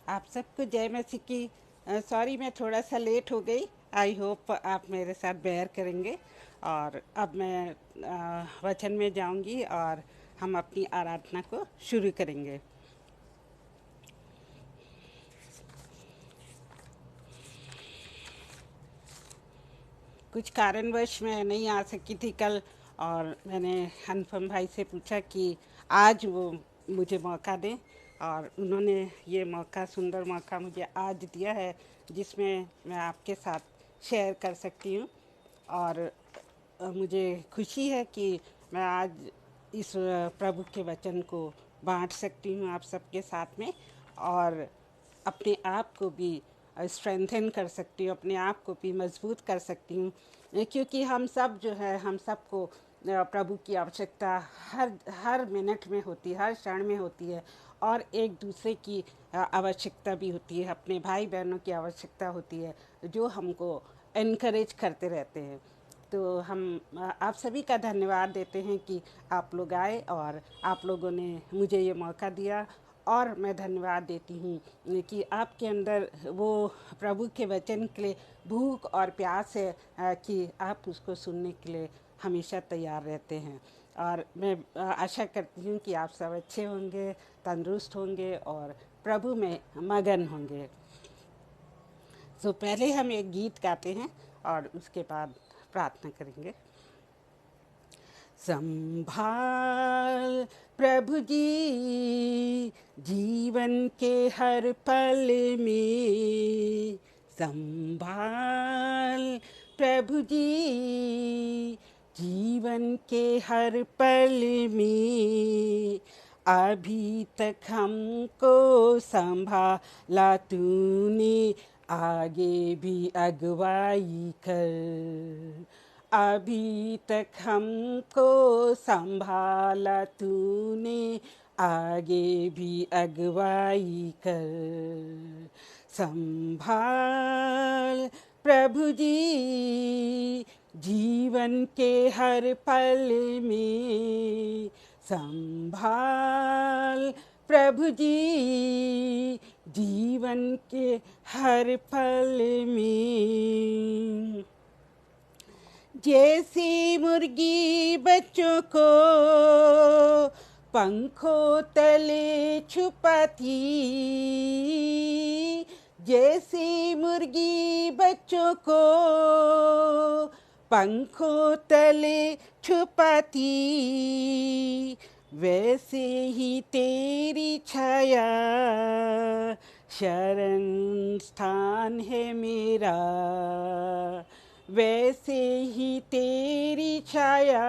आप सबको जय मसीह की। सॉरी मैं थोड़ा सा लेट हो गई। आई होप आप मेरे साथ बेयर करेंगे। और अब मैं वचन में जाऊंगी और हम अपनी आराधना को शुरू करेंगे। कुछ कारणवश मैं नहीं आ सकी थी कल। और मैंने अनुपम भाई से पूछा कि आज वो मुझे मौका दें। और उन्होंने ये मौका, सुंदर मौका मुझे आज दिया है, जिसमें मैं आपके साथ शेयर कर सकती हूँ। और मुझे खुशी है कि मैं आज इस प्रभु के वचन को बांट सकती हूँ आप सबके साथ में। और अपने आप को भी स्ट्रेंथन कर सकती हूँ, अपने आप को भी मजबूत कर सकती हूँ। क्योंकि हम सब जो है, हम सबको प्रभु की आवश्यकता हर हर मिनट में होती है, हर क्षण में होती है। और एक दूसरे की आवश्यकता भी होती है, अपने भाई बहनों की आवश्यकता होती है, जो हमको इनकरेज करते रहते हैं। तो हम आप सभी का धन्यवाद देते हैं कि आप लोग आए और आप लोगों ने मुझे ये मौका दिया। और मैं धन्यवाद देती हूँ कि आपके अंदर वो प्रभु के वचन के लिए भूख और प्यास है, कि आप उसको सुनने के लिए हमेशा तैयार रहते हैं। और मैं आशा करती हूँ कि आप सब अच्छे होंगे, तंदुरुस्त होंगे और प्रभु में मगन होंगे। तो पहले हम एक गीत गाते हैं और उसके बाद प्रार्थना करेंगे। संभाल प्रभु जी जीवन के हर पल में। संभाल प्रभु जी जीवन के हर पल में। अभी तक हमको संभाला तूने, आगे भी अगुवाई कर। अभी तक हमको संभाला तूने, आगे भी अगुवाई कर। संभाल प्रभु जी जीवन के हर पल में। संभाल प्रभु जी जीवन के हर पल में। जैसी मुर्गी बच्चों को पंखों तले छुपाती, जैसी मुर्गी बच्चों को पंखों तले छुपाती, वैसे ही तेरी छाया शरण स्थान है मेरा। वैसे ही तेरी छाया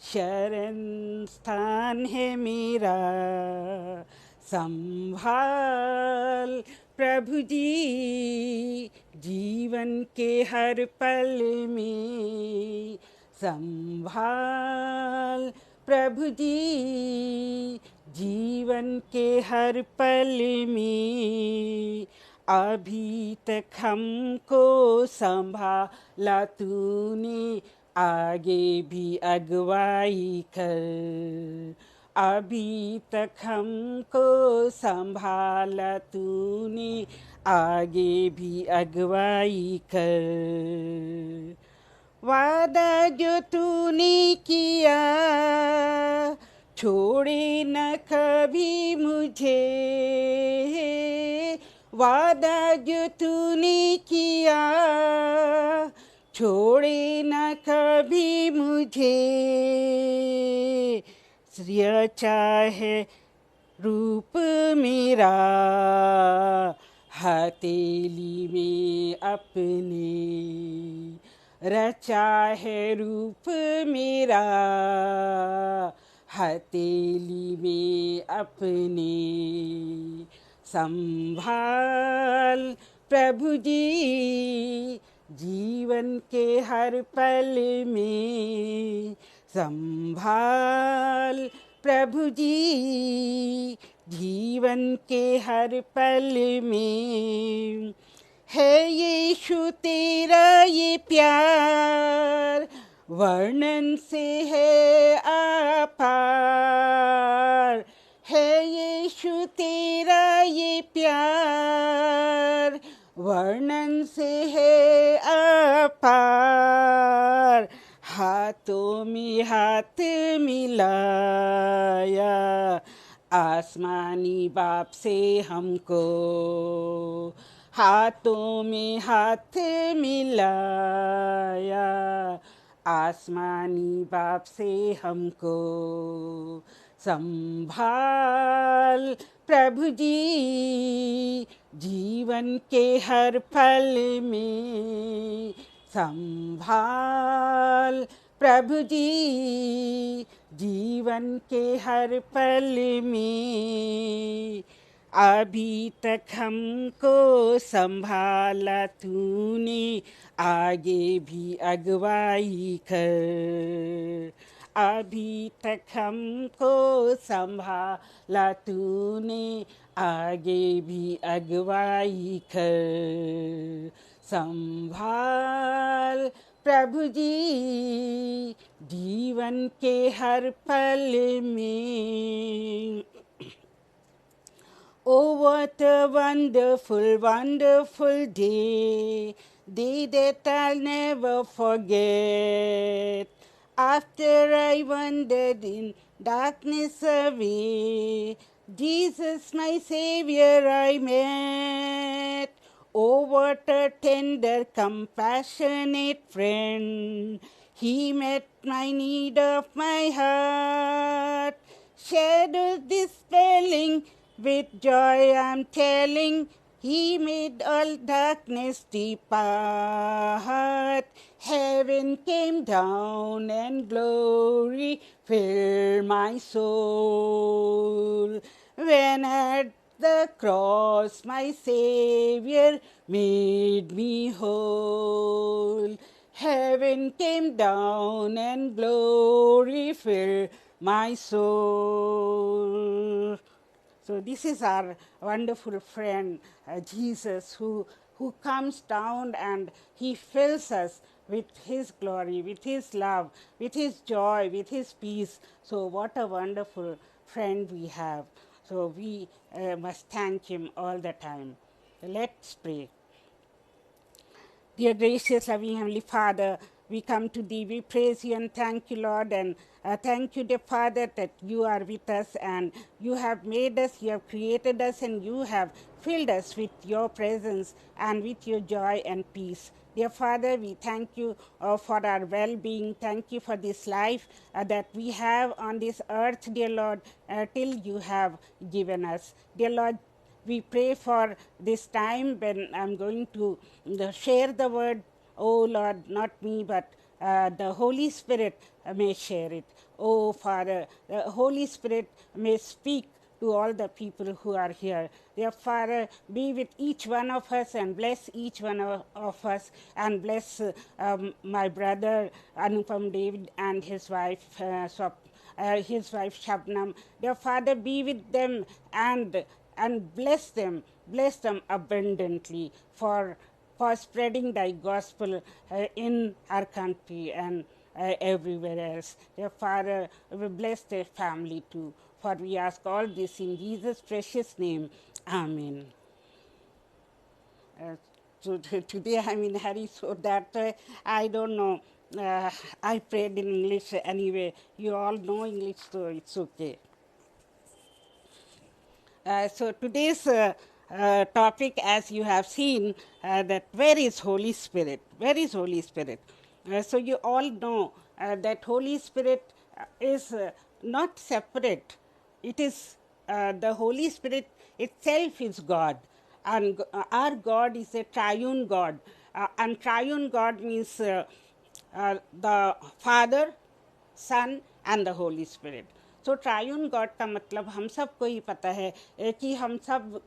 शरण स्थान है मेरा। संभाल प्रभु जी जीवन के हर पल में। संभाल प्रभु जी जीवन के हर पल में। अभी तक हमको संभाला तूने, आगे भी अगुवाई कर। अभी तक हमको संभाला तूने, आगे भी अगुवाई कर। वादा जो तूने किया छोड़े न कभी मुझे। वादा जो तूने किया छोड़े न कभी मुझे। श्रेय चाहे रूप मेरा हथेली में अपने। रचा है रूप मेरा हथेली में अपने। संभाल प्रभु जी जीवन के हर पल में। संभाल प्रभु जी जीवन के हर पल में। है यीशु तेरा ये प्यार वर्णन से है आपार। है यीशु तेरा ये प्यार वर्णन से है अपार। हाथों में हाथ मिलाया आसमानी बाप से हमको, हाथों में हाथ मिलाया आसमानी बाप से हमको। संभाल प्रभु जी जीवन के हर पल में, संभाल प्रभु जी जीवन के हर पल में। अभी तक हमको संभाला तूने, आगे भी अगुवाई कर। अभी तक हमको संभाला तूने, आगे भी अगुवाई कर। संभाल प्रभु जी जीवन के हर पल में। Oh, what a wonderful, wonderful day, day that I'll never forget. After I wandered in darkness away, Jesus, my Savior, I met. Oh, what a tender, compassionate friend. He met my need of my heart. Shadows dispelling, with joy I'm telling, He made all darkness depart. Heaven came down and glory filled my soul. When at the cross my Savior made me whole. Heaven came down and glory filled my soul. So this is our wonderful friend Jesus, who comes down and he fills us with his glory, with his love, with his joy, with his peace. So what a wonderful friend we have. So we must thank him all the time. Let's pray. Dear gracious, loving Heavenly Father, we come to Thee, we praise You and thank You, Lord, and thank You, dear Father, that You are with us and You have made us, You have created us, and You have filled us with Your presence and with Your joy and peace. Dear Father, we thank You for our well-being. Thank You for this life that we have on this earth, dear Lord, till You have given us. Dear Lord, we pray for this time when I'm going to share the word. Oh Lord, not me, but the Holy Spirit may share it. Oh Father, the Holy Spirit may speak to all the people who are here. Dear Father, be with each one of us and bless each one of us, and bless my brother Anupam David and his wife Shabnam. Dear Father, be with them and bless them abundantly for spreading Thy gospel in our country and everywhere else. Dear Father, we bless their family too. For we ask all this in Jesus' precious name. Amen. So today I'm in hurry, so that I don't know. I prayed in English anyway. You all know English, so it's okay. So today's topic, as you have seen, that where is Holy Spirit? Where is Holy Spirit? So you all know that Holy Spirit is not separate. It is the Holy Spirit itself is God, and our God is a triune God, and triune God means the Father, Son and the Holy Spirit. So triune God का मतलब हम सबको ही पता है कि हम सब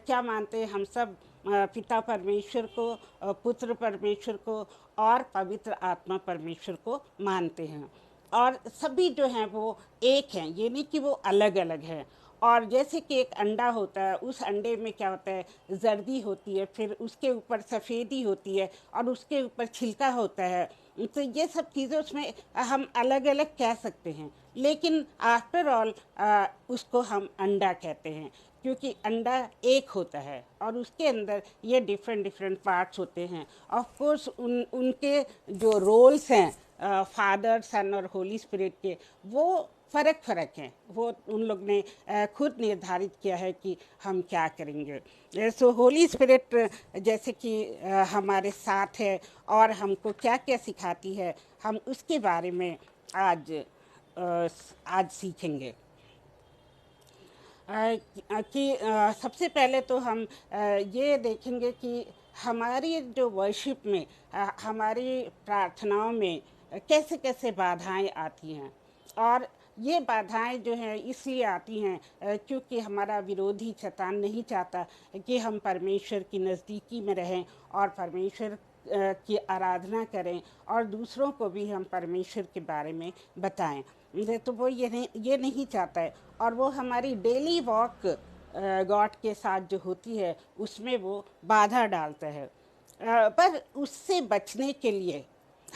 क्या मानते हैं। हम सब पिता परमेश्वर को, पुत्र परमेश्वर को और पवित्र आत्मा परमेश्वर को मानते हैं, और सभी जो हैं वो एक हैं, ये नहीं कि वो अलग अलग हैं। और जैसे कि एक अंडा होता है, उस अंडे में क्या होता है, जर्दी होती है, फिर उसके ऊपर सफ़ेदी होती है और उसके ऊपर छिलका होता है। तो ये सब चीज़ें उसमें हम अलग अलग कह सकते हैं, लेकिन आफ्टर ऑल उसको हम अंडा कहते हैं, क्योंकि अंडा एक होता है और उसके अंदर ये डिफरेंट डिफरेंट पार्ट्स होते हैं। ऑफ कोर्स उनके जो रोल्स हैं फादर, सन और होली स्पिरिट के, वो फ़र्क हैं। वो उन लोग ने खुद निर्धारित किया है कि हम क्या करेंगे। सो होली स्पिरिट जैसे कि हमारे साथ है और हमको क्या क्या सिखाती है, हम उसके बारे में आज सीखेंगे। सबसे पहले तो हम ये देखेंगे कि हमारी जो वर्शिप में हमारी प्रार्थनाओं में कैसे कैसे बाधाएं आती हैं। और ये बाधाएं जो हैं इसलिए आती हैं क्योंकि हमारा विरोधी शैतान नहीं चाहता कि हम परमेश्वर की नज़दीकी में रहें और परमेश्वर की आराधना करें और दूसरों को भी हम परमेश्वर के बारे में बताएं। तो वो ये नहीं चाहता है, और वो हमारी डेली वॉक गॉड के साथ जो होती है उसमें वो बाधा डालता है। पर उससे बचने के लिए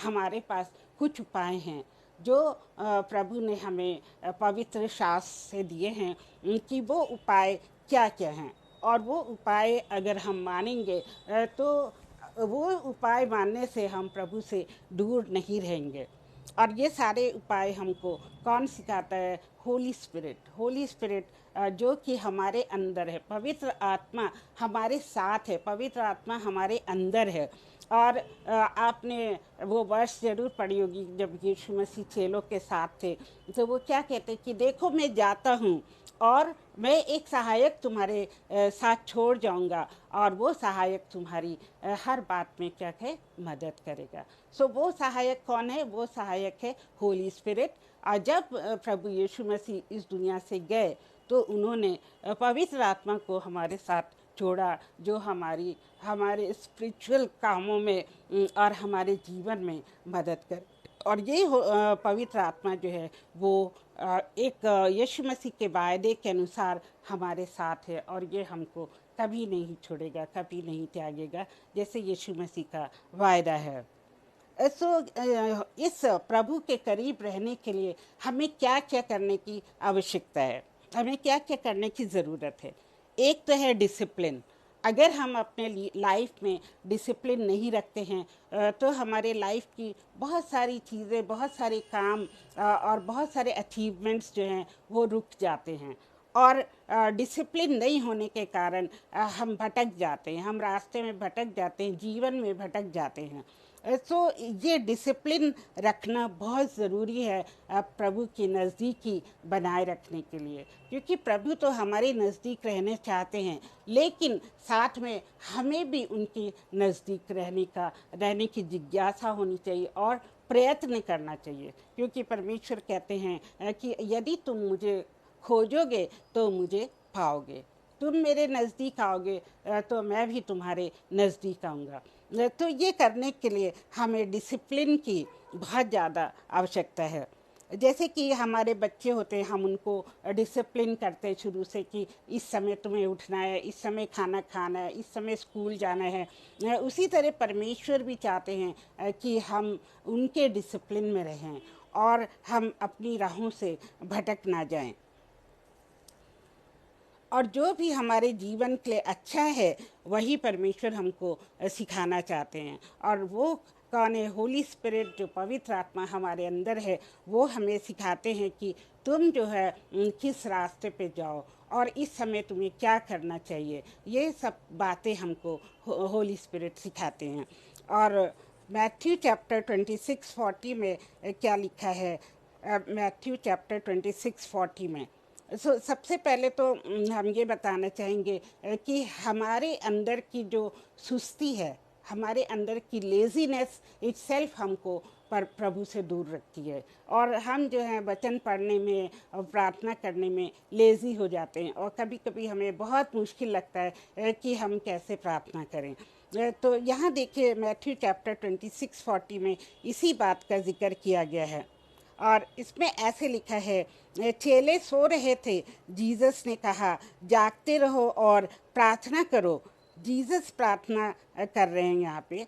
हमारे पास कुछ उपाय हैं जो प्रभु ने हमें पवित्र शास्त्र से दिए हैं कि वो उपाय क्या क्या हैं। और वो उपाय अगर हम मानेंगे तो वो उपाय मानने से हम प्रभु से दूर नहीं रहेंगे। और ये सारे उपाय हमको कौन सिखाता है? होली स्पिरिट। होली स्पिरिट जो कि हमारे अंदर है, पवित्र आत्मा हमारे साथ है, पवित्र आत्मा हमारे अंदर है। और आपने वो वर्ष जरूर पढ़ी होगी जब यीशु मसीह चेलों के साथ थे, तो वो क्या कहते कि देखो मैं जाता हूँ और मैं एक सहायक तुम्हारे साथ छोड़ जाऊंगा और वो सहायक तुम्हारी हर बात में क्या है, मदद करेगा। सो वो सहायक कौन है? वो सहायक है होली स्पिरिट। और जब प्रभु यीशु मसीह इस दुनिया से गए तो उन्होंने पवित्र आत्मा को हमारे साथ जोड़ा, जो हमारे स्पिरिचुअल कामों में और हमारे जीवन में मदद कर। और ये पवित्र आत्मा जो है वो एक यीशु मसीह के वायदे के अनुसार हमारे साथ है और ये हमको कभी नहीं छोड़ेगा, कभी नहीं त्यागेगा, जैसे यीशु मसीह का वायदा है। सो इस प्रभु के करीब रहने के लिए हमें क्या क्या करने की आवश्यकता है, हमें क्या क्या करने की ज़रूरत है? एक तो है डिसिप्लिन। अगर हम अपने लाइफ में डिसिप्लिन नहीं रखते हैं तो हमारे लाइफ की बहुत सारी चीज़ें, बहुत सारे काम और बहुत सारे अचीवमेंट्स जो हैं वो रुक जाते हैं। और डिसिप्लिन नहीं होने के कारण हम भटक जाते हैं, हम रास्ते में भटक जाते हैं, जीवन में भटक जाते हैं। सो ये डिसिप्लिन रखना बहुत ज़रूरी है प्रभु की नज़दीकी बनाए रखने के लिए, क्योंकि प्रभु तो हमारे नज़दीक रहने चाहते हैं, लेकिन साथ में हमें भी उनकी नज़दीक रहने की जिज्ञासा होनी चाहिए और प्रयत्न करना चाहिए। क्योंकि परमेश्वर कहते हैं कि यदि तुम मुझे खोजोगे तो मुझे पाओगे, तुम मेरे नज़दीक आओगे तो मैं भी तुम्हारे नज़दीक आऊँगा। तो ये करने के लिए हमें डिसिप्लिन की बहुत ज़्यादा आवश्यकता है। जैसे कि हमारे बच्चे होते हैं, हम उनको डिसिप्लिन करते हैं शुरू से कि इस समय तुम्हें उठना है, इस समय खाना खाना है, इस समय स्कूल जाना है। उसी तरह परमेश्वर भी चाहते हैं कि हम उनके डिसिप्लिन में रहें और हम अपनी राहों से भटक ना जाएं। और जो भी हमारे जीवन के लिए अच्छा है वही परमेश्वर हमको सिखाना चाहते हैं। और वो कौन है? होली स्पिरिट, जो पवित्र आत्मा हमारे अंदर है, वो हमें सिखाते हैं कि तुम जो है किस रास्ते पे जाओ और इस समय तुम्हें क्या करना चाहिए। ये सब बातें हमको होली स्पिरिट सिखाते हैं। और मैथ्यू चैप्टर 26:40 में क्या लिखा है? मैथ्यू चैप्टर 26:40 में सबसे पहले तो हम ये बताना चाहेंगे कि हमारे अंदर की जो सुस्ती है, हमारे अंदर की लेज़ीनेस इटसेल्फ हमको पर प्रभु से दूर रखती है। और हम जो है वचन पढ़ने में और प्रार्थना करने में लेज़ी हो जाते हैं और कभी कभी हमें बहुत मुश्किल लगता है कि हम कैसे प्रार्थना करें। तो यहाँ देखिए मैथ्यू चैप्टर 26:40 में इसी बात का जिक्र किया गया है। और इसमें ऐसे लिखा है, चेले सो रहे थे, जीसस ने कहा जागते रहो और प्रार्थना करो। जीसस प्रार्थना कर रहे हैं यहाँ पे,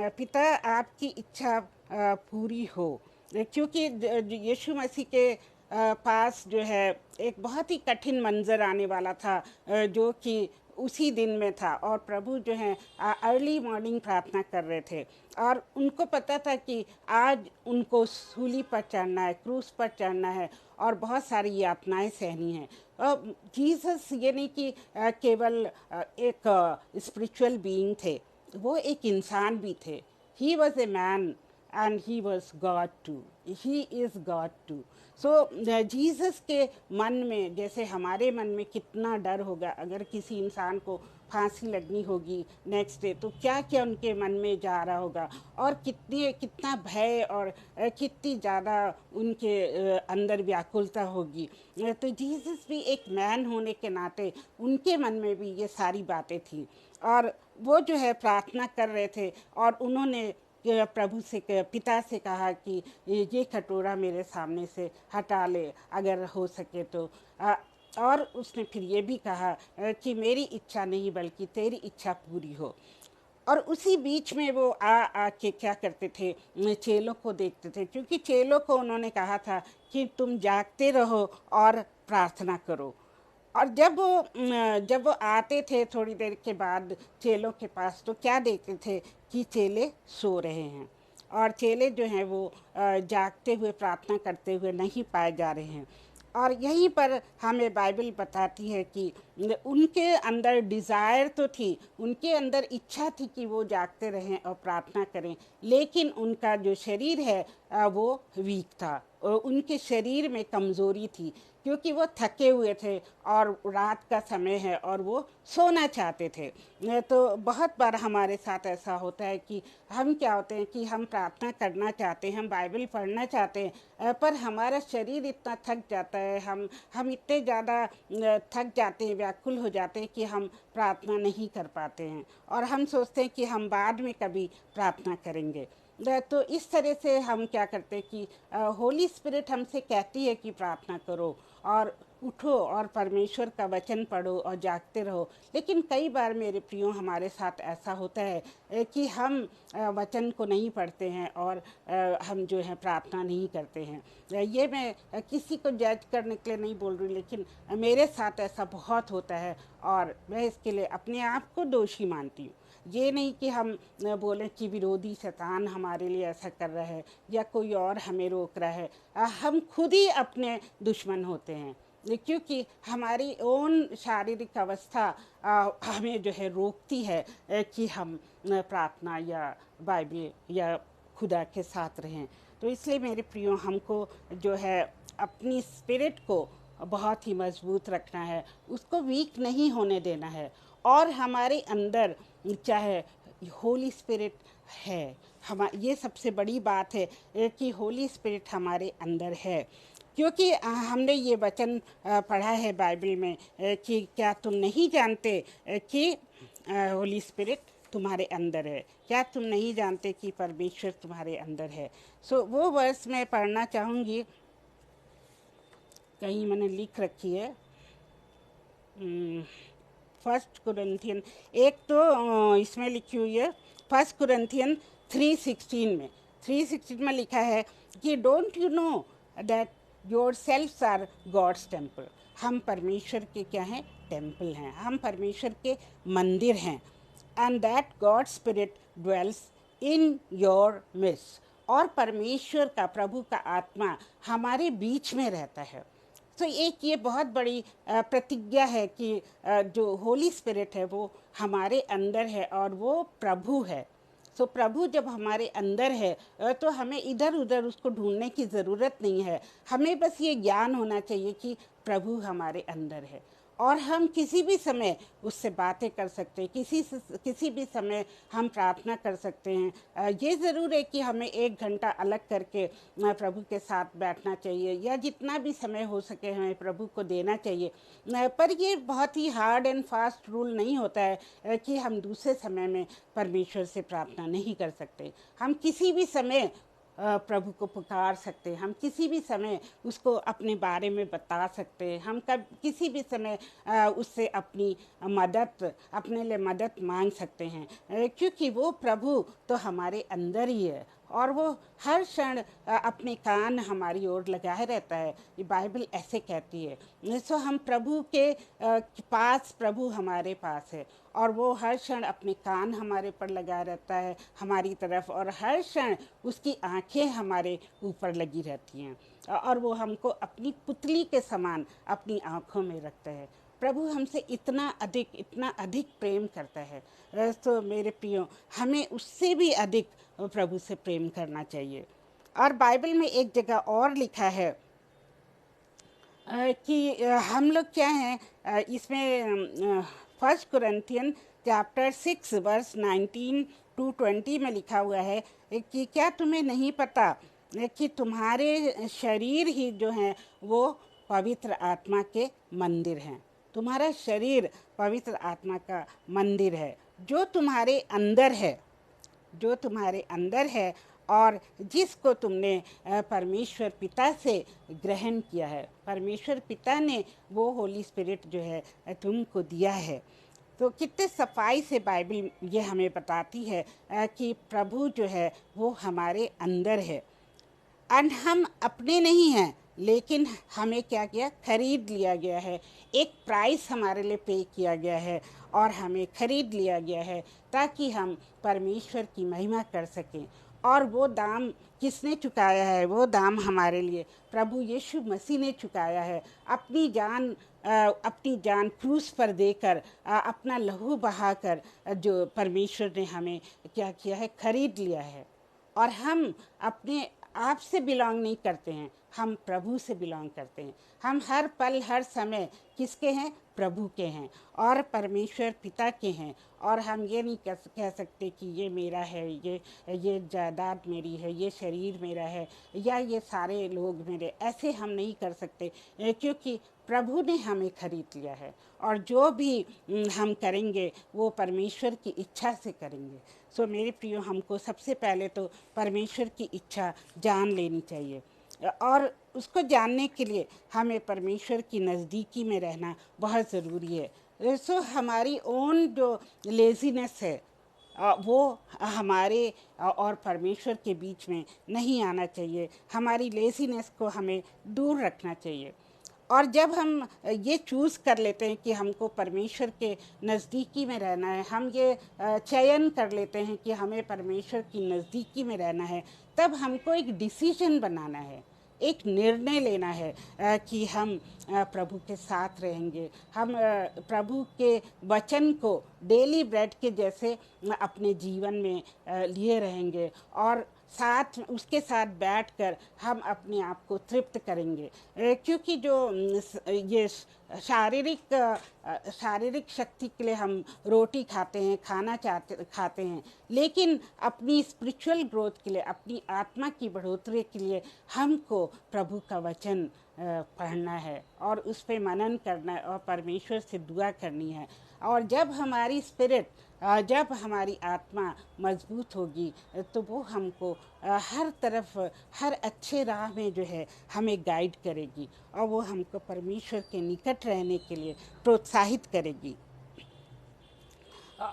पिता आपकी इच्छा पूरी हो। क्योंकि यीशु मसीह के पास जो है एक बहुत ही कठिन मंजर आने वाला था, जो कि उसी दिन में था। और प्रभु जो है अर्ली मॉर्निंग प्रार्थना कर रहे थे, और उनको पता था कि आज उनको सूली पर चढ़ना है, क्रूस पर चढ़ना है, और बहुत सारी यातनाएं सहनी हैं। जीसस ये नहीं कि केवल एक स्पिरिचुअल बीइंग थे, वो एक इंसान भी थे। He was a man and he was God too. He is God too. So Jesus के मन में, जैसे हमारे मन में कितना डर होगा अगर किसी इंसान को फांसी लगनी होगी नेक्स्ट डे, तो क्या क्या उनके मन में जा रहा होगा, और कितना भय और कितनी ज़्यादा उनके अंदर व्याकुलता होगी। तो जीसस भी एक मैन होने के नाते उनके मन में भी ये सारी बातें थी, और वो जो है प्रार्थना कर रहे थे, और उन्होंने प्रभु से पिता से कहा कि ये कटोरा मेरे सामने से हटा ले अगर हो सके तो। और उसने फिर ये भी कहा कि मेरी इच्छा नहीं बल्कि तेरी इच्छा पूरी हो। और उसी बीच में वो आ के क्या करते थे, चेलों को देखते थे, क्योंकि चेलों को उन्होंने कहा था कि तुम जागते रहो और प्रार्थना करो। और जब वो आते थे थोड़ी देर के बाद चेलों के पास, तो क्या देखते थे कि चेले सो रहे हैं, और चेले जो हैं वो जागते हुए प्रार्थना करते हुए नहीं पाए जा रहे हैं। और यहीं पर हमें बाइबल बताती है कि उनके अंदर डिज़ायर तो थी, उनके अंदर इच्छा थी कि वो जागते रहें और प्रार्थना करें, लेकिन उनका जो शरीर है वो वीक था, और उनके शरीर में कमज़ोरी थी, क्योंकि वो थके हुए थे और रात का समय है और वो सोना चाहते थे। तो बहुत बार हमारे साथ ऐसा होता है कि हम क्या होते हैं कि हम प्रार्थना करना चाहते हैं, हम बाइबल पढ़ना चाहते हैं, पर हमारा शरीर इतना थक जाता है, हम इतने ज़्यादा थक जाते हैं, व्याकुल हो जाते हैं कि हम प्रार्थना नहीं कर पाते हैं, और हम सोचते हैं कि हम बाद में कभी प्रार्थना करेंगे। तो इस तरह से हम क्या करते हैं कि होली स्पिरिट हमसे कहती है कि प्रार्थना करो और उठो और परमेश्वर का वचन पढ़ो और जागते रहो। लेकिन कई बार मेरे प्रियो हमारे साथ ऐसा होता है कि हम वचन को नहीं पढ़ते हैं, और हम जो है प्रार्थना नहीं करते हैं। ये मैं किसी को जज करने के लिए नहीं बोल रही, लेकिन मेरे साथ ऐसा बहुत होता है, और मैं इसके लिए अपने आप को दोषी मानती हूँ। ये नहीं कि हम बोलें कि विरोधी शैतान हमारे लिए ऐसा कर रहा है या कोई और हमें रोक रहा है। हम खुद ही अपने दुश्मन होते हैं, क्योंकि हमारी ओन शारीरिक अवस्था हमें जो है रोकती है कि हम प्रार्थना या बाइबल या खुदा के साथ रहें। तो इसलिए मेरे प्रियो हमको जो है अपनी स्पिरिट को बहुत ही मजबूत रखना है, उसको वीक नहीं होने देना है, और हमारे अंदर चाहे होली स्पिरिट है, हम ये सबसे बड़ी बात है कि होली स्पिरिट हमारे अंदर है। क्योंकि हमने ये वचन पढ़ा है बाइबल में कि क्या तुम नहीं जानते कि होली स्पिरिट तुम्हारे अंदर है, क्या तुम नहीं जानते कि परमेश्वर तुम्हारे अंदर है। सो वो वर्स मैं पढ़ना चाहूँगी, कहीं मैंने लिख रखी है। फर्स्ट कुरिन्थियन, एक तो इसमें लिखी हुई है फर्स्ट कुरिन्थियन 3:16 में। 3:16 में लिखा है कि don't you know that yourselves are God's temple. हम परमेश्वर के क्या हैं? टेम्पल हैं, हम परमेश्वर के मंदिर हैं। And that God spirit dwells in your miss, और परमेश्वर का, प्रभु का आत्मा हमारे बीच में रहता है। तो एक ये बहुत बड़ी प्रतिज्ञा है कि जो होली स्पिरिट है वो हमारे अंदर है और वो प्रभु है। सो प्रभु जब हमारे अंदर है तो हमें इधर उधर उसको ढूंढने की ज़रूरत नहीं है। हमें बस ये ज्ञान होना चाहिए कि प्रभु हमारे अंदर है, और हम किसी भी समय उससे बातें कर सकते हैं, किसी भी समय हम प्रार्थना कर सकते हैं। ये ज़रूर है कि हमें 1 घंटा अलग करके प्रभु के साथ बैठना चाहिए, या जितना भी समय हो सके हमें प्रभु को देना चाहिए। पर ये बहुत ही हार्ड एंड फास्ट रूल नहीं होता है कि हम दूसरे समय में परमेश्वर से प्रार्थना नहीं कर सकते। हम किसी भी समय प्रभु को पुकार सकते हैं, हम किसी भी समय उसको अपने बारे में बता सकते हैं, हम किसी भी समय उससे अपनी अपने लिए मदद मांग सकते हैं, क्योंकि वो प्रभु तो हमारे अंदर ही है, और वो हर क्षण अपने कान हमारी ओर लगाए रहता है। ये बाइबल ऐसे कहती है। सो हम प्रभु के पास, प्रभु हमारे पास है और वो हर क्षण अपने कान हमारे पर लगा रहता है हमारी तरफ, और हर क्षण उसकी आंखें हमारे ऊपर लगी रहती हैं और वो हमको अपनी पुतली के समान अपनी आंखों में रखता है। प्रभु हमसे इतना अधिक प्रेम करता है। तो मेरे प्रियो, हमें उससे भी अधिक प्रभु से प्रेम करना चाहिए। और बाइबल में एक जगह और लिखा है कि हम लोग क्या हैं, इसमें First Corinthians chapter 6 verse 19 to 20 में लिखा हुआ है कि क्या तुम्हें नहीं पता कि तुम्हारे शरीर ही जो हैं वो पवित्र आत्मा के मंदिर हैं। तुम्हारा शरीर पवित्र आत्मा का मंदिर है जो तुम्हारे अंदर है, जो तुम्हारे अंदर है और जिसको तुमने परमेश्वर पिता से ग्रहण किया है। परमेश्वर पिता ने वो होली स्पिरिट जो है तुमको दिया है। तो कितने सफाई से बाइबल ये हमें बताती है कि प्रभु जो है वो हमारे अंदर है। एंड हम अपने नहीं हैं, लेकिन हमें क्या किया, खरीद लिया गया है। एक प्राइस हमारे लिए पे किया गया है और हमें खरीद लिया गया है ताकि हम परमेश्वर की महिमा कर सकें। और वो दाम किसने चुकाया है? वो दाम हमारे लिए प्रभु यीशु मसीह ने चुकाया है। अपनी जान क्रूस पर देकर, अपना लहू बहाकर जो परमेश्वर ने हमें क्या किया है, खरीद लिया है। और हम अपने आप से बिलोंग नहीं करते हैं, हम प्रभु से बिलोंग करते हैं। हम हर पल हर समय किसके हैं? प्रभु के हैं और परमेश्वर पिता के हैं। और हम ये नहीं कह सकते कि ये मेरा है, ये जायदाद मेरी है, ये शरीर मेरा है, या ये सारे लोग मेरे। ऐसे हम नहीं कर सकते क्योंकि प्रभु ने हमें खरीद लिया है। और जो भी हम करेंगे वो परमेश्वर की इच्छा से करेंगे। सो मेरे प्रियो, हमको सबसे पहले तो परमेश्वर की इच्छा जान लेनी चाहिए और उसको जानने के लिए हमें परमेश्वर की नज़दीकी में रहना बहुत ज़रूरी है। सो हमारी ओन जो लेज़ीनेस है वो हमारे और परमेश्वर के बीच में नहीं आना चाहिए। हमारी लेज़ीनेस को हमें दूर रखना चाहिए। और जब हम ये चूज़ कर लेते हैं कि हमको परमेश्वर के नज़दीकी में रहना है, हम ये चयन कर लेते हैं कि हमें परमेश्वर की नज़दीकी में रहना है, तब हमको एक डिसीजन बनाना है, एक निर्णय लेना है कि हम प्रभु के साथ रहेंगे। हम प्रभु के वचन को डेली ब्रेड के जैसे अपने जीवन में लिए रहेंगे और उसके साथ बैठकर हम अपने आप को तृप्त करेंगे। क्योंकि जो ये शारीरिक शक्ति के लिए हम रोटी खाते हैं, खाते हैं, लेकिन अपनी स्पिरिचुअल ग्रोथ के लिए, अपनी आत्मा की बढ़ोतरी के लिए हमको प्रभु का वचन पढ़ना है और उस पर मनन करना है और परमेश्वर से दुआ करनी है। और जब हमारी जब हमारी आत्मा मजबूत होगी तो वो हमको हर तरफ, हर अच्छे राह में जो है हमें गाइड करेगी और वो हमको परमेश्वर के निकट रहने के लिए प्रोत्साहित करेगी।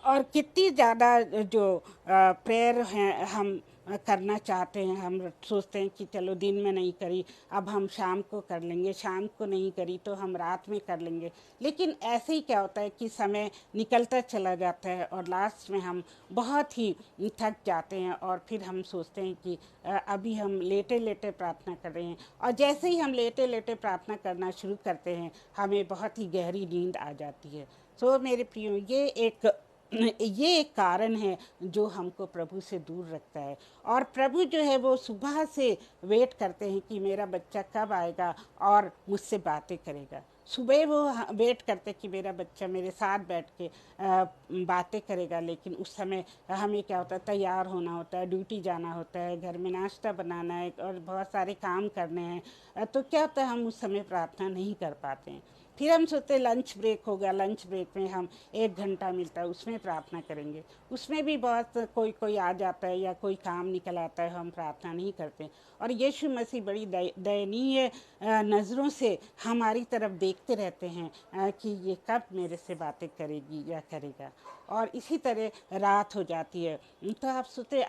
और कितनी ज़्यादा जो प्रेयर हैं हम करना चाहते हैं, हम सोचते हैं कि चलो दिन में नहीं करी, अब हम शाम को कर लेंगे, शाम को नहीं करी तो हम रात में कर लेंगे। लेकिन ऐसे ही क्या होता है कि समय निकलता चला जाता है और लास्ट में हम बहुत ही थक जाते हैं और फिर हम सोचते हैं कि अभी हम लेटे लेटे प्रार्थना कर रहे हैं। और जैसे ही हम लेटे लेटे प्रार्थना करना शुरू करते हैं, हमें बहुत ही गहरी नींद आ जाती है। सो मेरे प्रियो, ये एक कारण है जो हमको प्रभु से दूर रखता है। और प्रभु जो है वो सुबह से वेट करते हैं कि मेरा बच्चा कब आएगा और मुझसे बातें करेगा। सुबह वो वेट करते कि मेरा बच्चा मेरे साथ बैठ के बातें करेगा। लेकिन उस समय हमें क्या होता है, तैयार होना होता है, ड्यूटी जाना होता है, घर में नाश्ता बनाना है और बहुत सारे काम करने हैं। तो क्या होता है, हम उस समय प्रार्थना नहीं कर पाते हैं। फिर हम सोचते लंच ब्रेक होगा, लंच ब्रेक में हम 1 घंटा मिलता है उसमें प्रार्थना करेंगे। उसमें भी बहुत कोई कोई आ जाता है या कोई काम निकल आता है, हम प्रार्थना नहीं करते। और यीशु मसीह बड़ी दयनीय नज़रों से हमारी तरफ देखते रहते हैं कि ये कब मेरे से बातें करेगी या करेगा। और इसी तरह रात हो जाती है। तो आप सोचते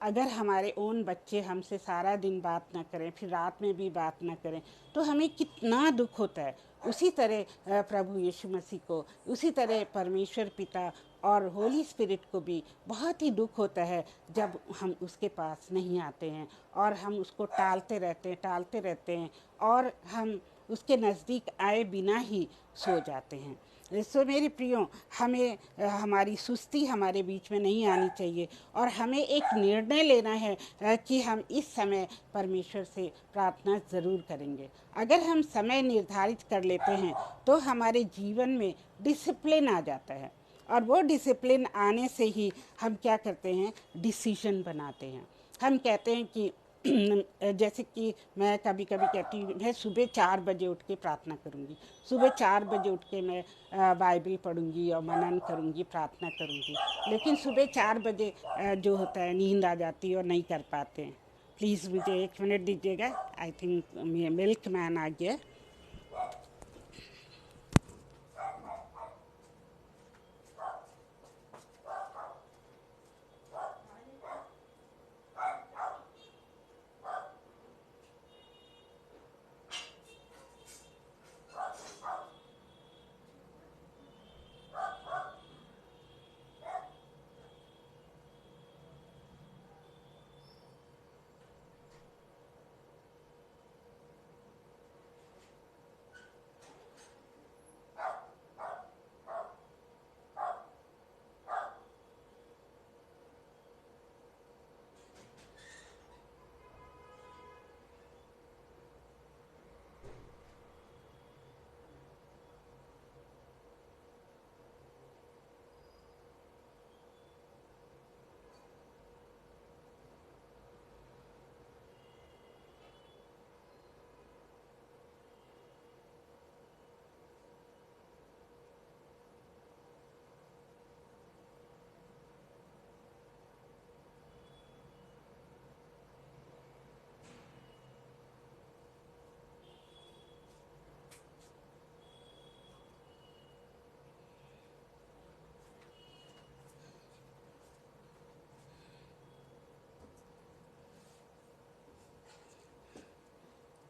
अगर हमारे ओन बच्चे हमसे सारा दिन बात ना करें, फिर रात में भी बात ना करें, तो हमें कितना दुख होता है। उसी तरह प्रभु यीशु मसीह को, उसी तरह परमेश्वर पिता और होली स्पिरिट को भी बहुत ही दुख होता है जब हम उसके पास नहीं आते हैं और हम उसको टालते रहते हैं और हम उसके नज़दीक आए बिना ही सो जाते हैं। सो मेरे प्रियो, हमें हमारी सुस्ती हमारे बीच में नहीं आनी चाहिए और हमें एक निर्णय लेना है कि हम इस समय परमेश्वर से प्रार्थना ज़रूर करेंगे। अगर हम समय निर्धारित कर लेते हैं तो हमारे जीवन में डिसिप्लिन आ जाता है और वो डिसिप्लिन आने से ही हम क्या करते हैं, डिसीजन बनाते हैं। हम कहते हैं कि जैसे कि मैं कभी कभी कहती हूँ मैं सुबह 4 बजे उठ के प्रार्थना करूँगी, सुबह 4 बजे उठ के मैं बाइबल पढ़ूँगी और मनन करूँगी, प्रार्थना करूँगी। लेकिन सुबह 4 बजे जो होता है नींद आ जाती है और नहीं कर पाते हैं। प्लीज़ मुझे 1 मिनट दीजिएगा। आई थिंक मिल्क मैन आ गया।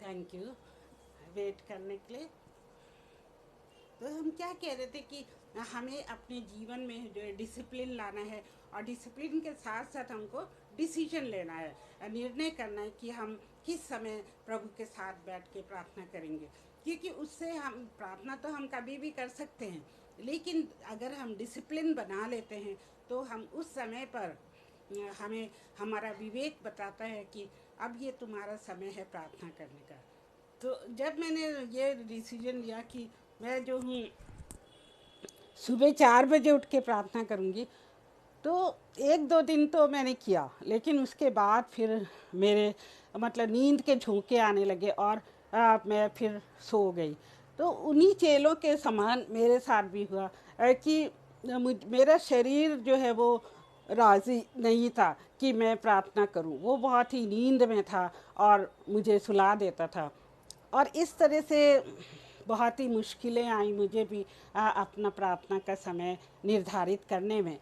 थैंक यू वेट करने के लिए। तो हम क्या कह रहे थे कि हमें अपने जीवन में जो है डिसिप्लिन लाना है और डिसिप्लिन के साथ साथ हमको डिसीजन लेना है, निर्णय करना है कि हम किस समय प्रभु के साथ बैठ के प्रार्थना करेंगे। क्योंकि उससे हम प्रार्थना तो हम कभी भी कर सकते हैं, लेकिन अगर हम डिसिप्लिन बना लेते हैं तो हम उस समय पर हमें हमारा विवेक बताता है कि अब ये तुम्हारा समय है प्रार्थना करने का। तो जब मैंने ये डिसीजन लिया कि मैं जो हूँ सुबह 4 बजे उठ के प्रार्थना करूँगी, तो 1-2 दिन तो मैंने किया, लेकिन उसके बाद फिर मेरे मतलब नींद के झोंके आने लगे और मैं फिर सो गई। तो उन्हीं चेलों के समान मेरे साथ भी हुआ कि मेरा शरीर जो है वो राज़ी नहीं था कि मैं प्रार्थना करूं। वो बहुत ही नींद में था और मुझे सुला देता था। और इस तरह से बहुत ही मुश्किलें आई मुझे भी अपना प्रार्थना का समय निर्धारित करने में।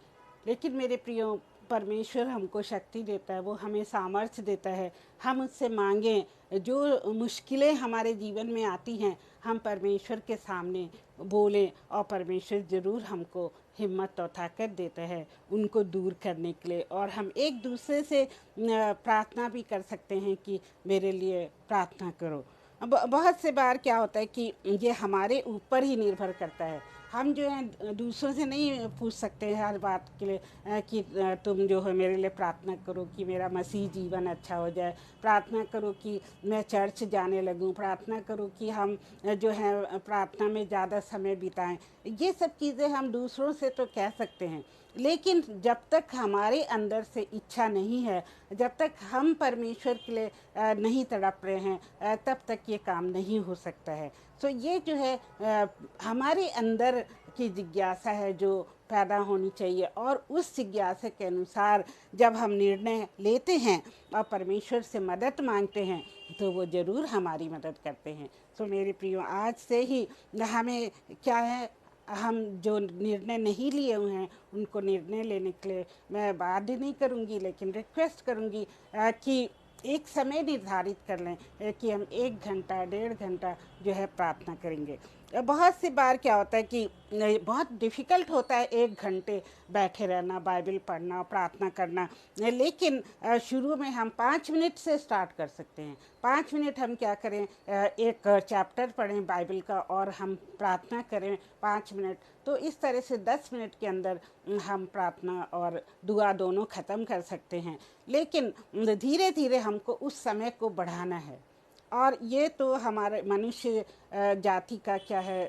लेकिन मेरे प्रियो, परमेश्वर हमको शक्ति देता है, वो हमें सामर्थ्य देता है। हम उससे मांगें, जो मुश्किलें हमारे जीवन में आती हैं हम परमेश्वर के सामने बोलें और परमेश्वर ज़रूर हमको हिम्मत और ताकत देता है उनको दूर करने के लिए। और हम एक दूसरे से प्रार्थना भी कर सकते हैं कि मेरे लिए प्रार्थना करो। अब बहुत से बार क्या होता है कि ये हमारे ऊपर ही निर्भर करता है। हम जो है दूसरों से नहीं पूछ सकते हैं हर बात के लिए कि तुम जो है मेरे लिए प्रार्थना करो कि मेरा मसीह जीवन अच्छा हो जाए, प्रार्थना करो कि मैं चर्च जाने लगूं, प्रार्थना करो कि हम जो है प्रार्थना में ज़्यादा समय बिताएं। ये सब चीज़ें हम दूसरों से तो कह सकते हैं, लेकिन जब तक हमारे अंदर से इच्छा नहीं है, जब तक हम परमेश्वर के लिए नहीं तड़प रहे हैं, तब तक ये काम नहीं हो सकता है। सो ये जो है हमारे अंदर की जिज्ञासा है जो पैदा होनी चाहिए, और उस जिज्ञासा के अनुसार जब हम निर्णय लेते हैं और परमेश्वर से मदद मांगते हैं, तो वो ज़रूर हमारी मदद करते हैं। सो मेरे प्रियो, आज से ही हमें क्या है, हम जो निर्णय नहीं लिए हुए हैं उनको निर्णय लेने के लिए मैं बाध्य नहीं करूंगी, लेकिन रिक्वेस्ट करूंगी कि एक समय निर्धारित कर लें कि हम 1 घंटा 1.5 घंटा जो है प्रार्थना करेंगे। बहुत सी बार क्या होता है कि बहुत डिफ़िकल्ट होता है 1 घंटे बैठे रहना, बाइबल पढ़ना, प्रार्थना करना, लेकिन शुरू में हम 5 मिनट से स्टार्ट कर सकते हैं। 5 मिनट हम क्या करें, एक चैप्टर पढ़ें बाइबल का और हम प्रार्थना करें 5 मिनट। तो इस तरह से 10 मिनट के अंदर हम प्रार्थना और दुआ दोनों ख़त्म कर सकते हैं। लेकिन धीरे धीरे हमको उस समय को बढ़ाना है, और ये तो हमारे मनुष्य जाति का क्या है,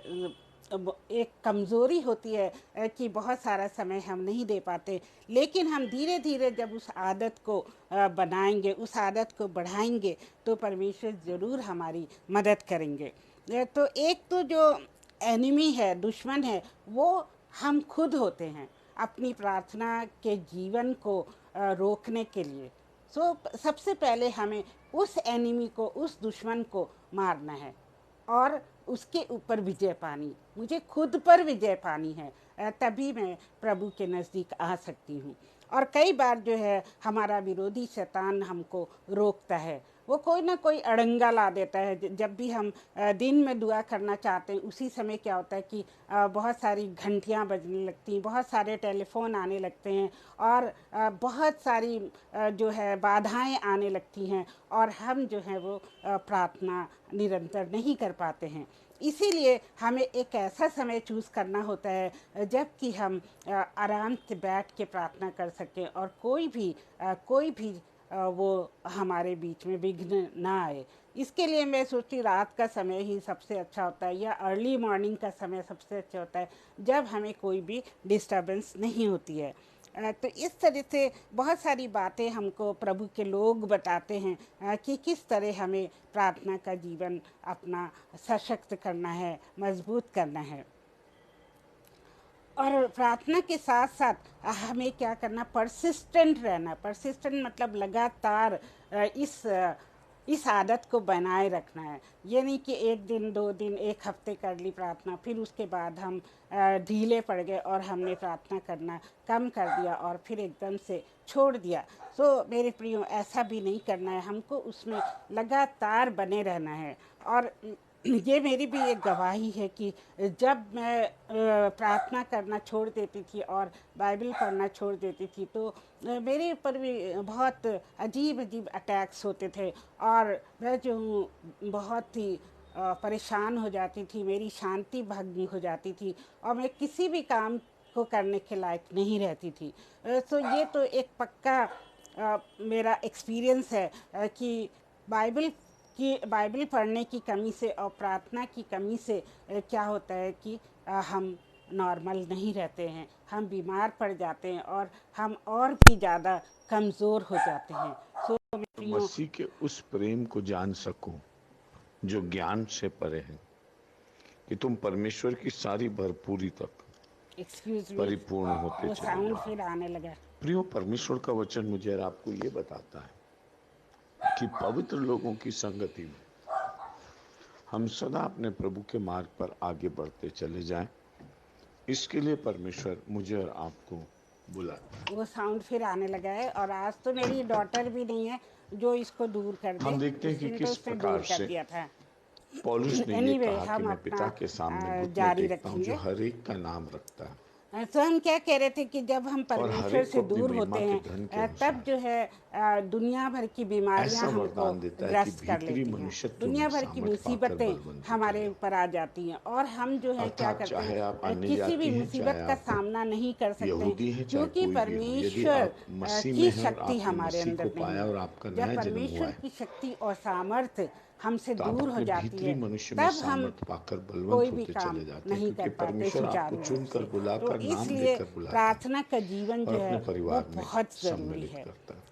एक कमज़ोरी होती है कि बहुत सारा समय हम नहीं दे पाते। लेकिन हम धीरे धीरे जब उस आदत को बनाएंगे, उस आदत को बढ़ाएंगे, तो परमेश्वर ज़रूर हमारी मदद करेंगे। तो एक तो जो एनिमी है, दुश्मन है, वो हम खुद होते हैं अपनी प्रार्थना के जीवन को रोकने के लिए। सबसे पहले हमें उस एनिमी को, उस दुश्मन को मारना है और उसके ऊपर विजय पानी, मुझे खुद पर विजय पानी है, तभी मैं प्रभु के नज़दीक आ सकती हूँ। और कई बार जो है हमारा विरोधी शैतान हमको रोकता है, वो कोई ना कोई अड़ंगा ला देता है। जब भी हम दिन में दुआ करना चाहते हैं, उसी समय क्या होता है कि बहुत सारी घंटियां बजने लगती हैं, बहुत सारे टेलीफोन आने लगते हैं, और बहुत सारी जो है बाधाएं आने लगती हैं, और हम जो है वो प्रार्थना निरंतर नहीं कर पाते हैं। इसीलिए हमें एक ऐसा समय चूज़ करना होता है जब कि हम आराम से बैठ के प्रार्थना कर सकें, और कोई भी वो हमारे बीच में विघ्न ना आए। इसके लिए मैं सोचती रात का समय ही सबसे अच्छा होता है, या अर्ली मॉर्निंग का समय सबसे अच्छा होता है, जब हमें कोई भी डिस्टर्बेंस नहीं होती है। तो इस तरह से बहुत सारी बातें हमको प्रभु के लोग बताते हैं कि किस तरह हमें प्रार्थना का जीवन अपना सशक्त करना है, मजबूत करना है। और प्रार्थना के साथ साथ हमें क्या करना, परसिस्टेंट रहना। परसिस्टेंट मतलब लगातार इस आदत को बनाए रखना है। ये नहीं कि 1 दिन 2 दिन 1 हफ्ते कर ली प्रार्थना, फिर उसके बाद हम ढीले पड़ गए और हमने प्रार्थना करना कम कर दिया और फिर एकदम से छोड़ दिया। मेरे प्रियो, ऐसा भी नहीं करना है, हमको उसमें लगातार बने रहना है। और ये मेरी भी एक गवाही है कि जब मैं प्रार्थना करना छोड़ देती थी और बाइबल पढ़ना छोड़ देती थी, तो मेरे ऊपर भी बहुत अजीब अजीब अटैक्स होते थे, और मैं जो हूँ बहुत ही परेशान हो जाती थी, मेरी शांति भंग हो जाती थी, और मैं किसी भी काम को करने के लायक नहीं रहती थी। ये तो एक पक्का मेरा एक्सपीरियंस है कि बाइबल पढ़ने की कमी से और प्रार्थना की कमी से क्या होता है कि हम नॉर्मल नहीं रहते हैं, हम बीमार पड़ जाते हैं, और हम और भी ज़्यादा कमज़ोर हो जाते हैं। मसीह के उस प्रेम को जान सको जो ज्ञान से परे है, कि तुम परमेश्वर की सारी भरपूरी तक परिपूर्ण होते वो चले साउंड जाओ। फिर आने लगा। प्रियो, परमेश्वर का वचन मुझे और आपको ये बताता है कि पवित्र लोगों की संगति में हम सदा अपने प्रभु के मार्ग पर आगे बढ़ते चले जाएं। इसके लिए परमेश्वर मुझे और आपको बुलाता है। वो साउंड फिर आने लगा है, और आज तो मेरी डॉटर भी नहीं है जो इसको दूर कर दे। हम देखते हैं उस कि दिन तो किस उसने प्रकार दूर कर से दिया था। पौलुस ने ये एनीवे, कहा कि हम मैं अपना पिता के सामने घुटने जारी टेकता हूं जो रखेंगे। हर एक का नाम रखता है, तो हम क्या कह रहे थे कि जब हम और हर परमेश्वर एक से को अपनी दूर महिमा होते के हैं, धन के तब अनुसार जो है दुनिया भर की बीमारियां ऐसा हमको वरदान देता है कि ग्रस्त कर भीतरी लेती हैं, मनुष्यत्व में दुनिया भर की सामर्थ पाकर मुसीबतें बलवंत होते हमारे जाओ। ऊपर आ जाती हैं, और हम जो है क्या अर्थात करते चाहे आप हैं, अन्य किसी भी जाति हैं, चाहे मुसीबत का आप सामना नहीं कर सकते हैं, यहूदी हैं, चाहे क्योंकि कोई भी हो, यदि परमेश्वर आप मसीह में की हैं और शक्ति आपने हमारे मसीह को अंदर नहीं पाया है। और आपका जब नया जन्म हुआ परमेश्वर है, की शक्ति और सामर्थ्य हमसे तो आप दूर हो अपने जाती भीतरी है, मनुष्य में तब हम सामर्थ्य पाकर बलवंत कोई भी होते काम चले जाते हैं, नहीं क्योंकि कर पाते परमेश्वर आपको सुचारू रूप चुनकर से। तो बुलाकर नाम इसलिए देकर बुलाता है प्रार्थना का जीवन और जो अपने है वो परिवार में बहुत ज़रूरी सम्मिलित है। करता है।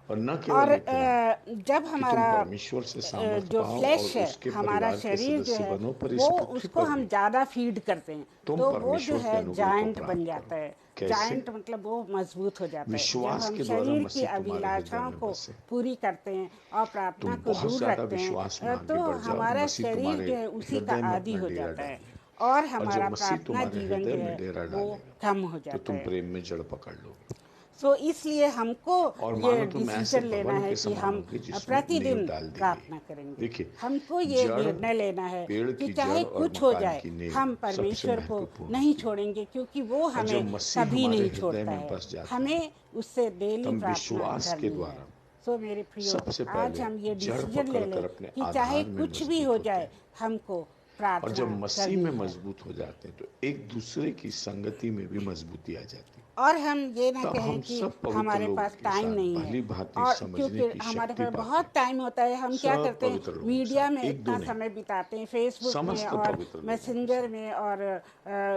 और न और केवल इतना जब कि तुम हमारा परमेश्वर से सामर्थ्य जो पाओ और फ्लैश है, उसके हमारा परिवार के शरीर जो सदस्य है, बनो, पर वो इस पृथ्वी उसको पर हम भी ज़्यादा फीड करते हैं तुम तो वो जो परमेश्वर के है अनुग्रह को जाइंट बन प्राप्त करो। जाता है। कैसे? जाइंट मतलब वो मजबूत हो जाता है। जब विश्वास हम के द्वारा शरीर की मसीह तुम्हारे हृदय अभिलाषाओं में को बसे। पूरी करते हैं और प्रार्थना तुम को बहुत दूर ज्यादा रखते विश्वास में हैं, तो आगे बढ़ जाओ, हमारा मसीह शरीर तुम्हारे जो है उसी का हृदय में आदी अपना हो डेरा जाता है डालेगा। और और जब हमारा मसीह प्रार्थना तुम्हारे जीवन हृदय जो में है डेरा वो डालेगा कम हो तो जाता तुम है। प्रेम में जड़ पकड़ लोगे सो इसलिए हमको और ये मानो तुम ऐसे डिसीजन लेना भवन है के कि समान हम होगे जिसमें नींव प्रतिदिन डाल दी गई। प्रार्थना करेंगे। देखिए, हमको ये जड़, निर्णय लेना है पेड़ कि की चाहे जड़ और कुछ हो मकान जाए की नींव हम सबसे परमेश्वर को महत्वपूर्ण नहीं होती है। छोड़ेंगे, क्योंकि वो और हमें जब मसीह कभी हमारे नहीं हृदय छोड़ता में है। बस जाता है, हमें उससे डेली तब प्रार्थना विश्वास के करनी है। द्वारा सो मेरे प्रियो, सबसे आज पहले हम ये जड़ डिसीजन ले लें पकड़कर अपने कि चाहे आधार में कुछ भी मजबूत हो होते जाए हैं। हमको और जब प्रार्थना मसीह करनी में है। मजबूत हो जाते हैं तो एक दूसरे की संगति में भी मजबूती आ जाती है। और हम ये ना तब कहें हम कि सब पवित्र हमारे लोगों पास के टाइम साथ नहीं है, भली भांति और समझने क्योंकि की हमारे शक्ति पास पाते बहुत हैं। टाइम होता है, हम क्या सब करते हैं, पवित्र लोगों के मीडिया में साथ, एक दो इतना नहीं, समय बिताते हैं, फेसबुक में समस्त और पवित्र लोगों के मैसेंजर साथ में और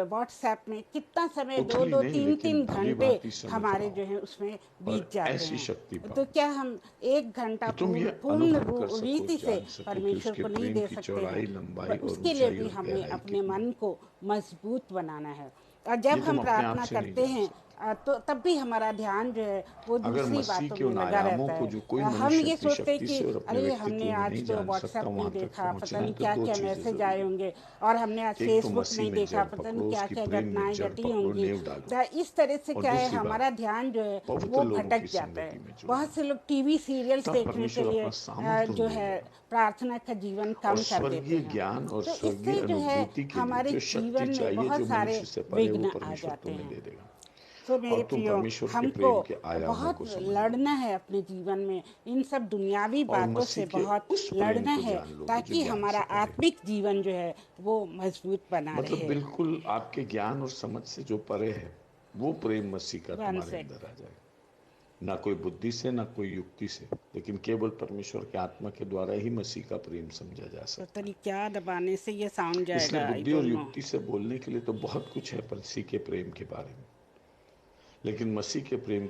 व्हाट्सएप में कितना समय, दो उथली दो नहीं तीन लेकिन तीन भली घंटे भांति समझ हमारे पाओ जो है उसमें और बीत जाते ऐसी शक्ति हैं। तो पाओ क्या हम एक घंटा कि तुम ये पूर्ण अनुभव कर सको, रीति से जान सको कि परमेश्वर उसके को नहीं प्रेम दे की सकते हैं? चौड़ाई, लंबाई और उसके लिए ऊंचाई भी और हमें गहराई अपने कितनी मन है। को मजबूत बनाना है। और ये जब तुम हम अपने आप प्रार्थना से नहीं करते जान हैं सकते। तो तब भी हमारा ध्यान जो है वो अगर दूसरी मसीह बातों के में उन लगा आयामों रहता को है। जो कोई हम मनुष्य ये अपनी सोचते हैं शक्ति कि से और अपने अरे व्यक्तित्व हमने में आज नहीं तो जान सकता, व्हाट्सएप नहीं वहां तक देखा, पता पहुंचना है नहीं तो क्या दो क्या चीजें मैसेज आए जरूरी होंगे, और हमने आज है। एक तो फेसबुक मसीह नहीं में देखा, जड़ पता नहीं पकड़ो, क्या उसकी क्या प्रेम में घटनाएं जड़ घटी पकड़ो, होंगी। नींव डालो। तो इस तरह से और क्या है, दूसरी बात, हमारा ध्यान जो है पवित्र वो लोगों की भटक जाता है। संगति में जुड़ो, बहुत से लोग टीवी सीरियल्स तब देखने के परमेश्वर लिए अपना सामर्थ्य जो ले है लेगा प्रार्थना का जीवन और कम कर देते स्वर्गीय हैं। ज्ञान और तो स्वर्गीय इससे जो है अनुभूति के लिए हमारे जो शक्ति जीवन में चाहिए, बहुत जो सारे मनुष्य से परे, वो विघ्न आ परमेश्वर जाते तुम्हें हैं। दे देगा तो मेरे और तुम प्रियो, परमेश्वर के हमको प्रेम के आयामों बहुत को समझ लड़ना लोगे है अपने जीवन में, इन सब दुनियावी और बातों मसीह से के बहुत उस प्रेम लड़ना को है, जान लोगे जो ताकि ज्ञान हमारा से परे है। आत्मिक जीवन जो है वो मजबूत बना मतलब रहे। बिल्कुल आपके ज्ञान और समझ से जो परे है, वो प्रेम मसीह का वन तुम्हारे सेक अंदर आ जाएगा। ना कोई बुद्धि से, ना कोई युक्ति से, लेकिन केवल परमेश्वर के आत्मा के द्वारा ही मसीह का प्रेम समझा जा पता सकता है। नहीं क्या दबाने से ये साउंड इसलिए जाएगा, आई बुद्धि और डोंट नो। युक्ति से बोलने के लिए तो बहुत कुछ है मसीह के प्रेम के बारे में, लेकिन मसीह के प्रेम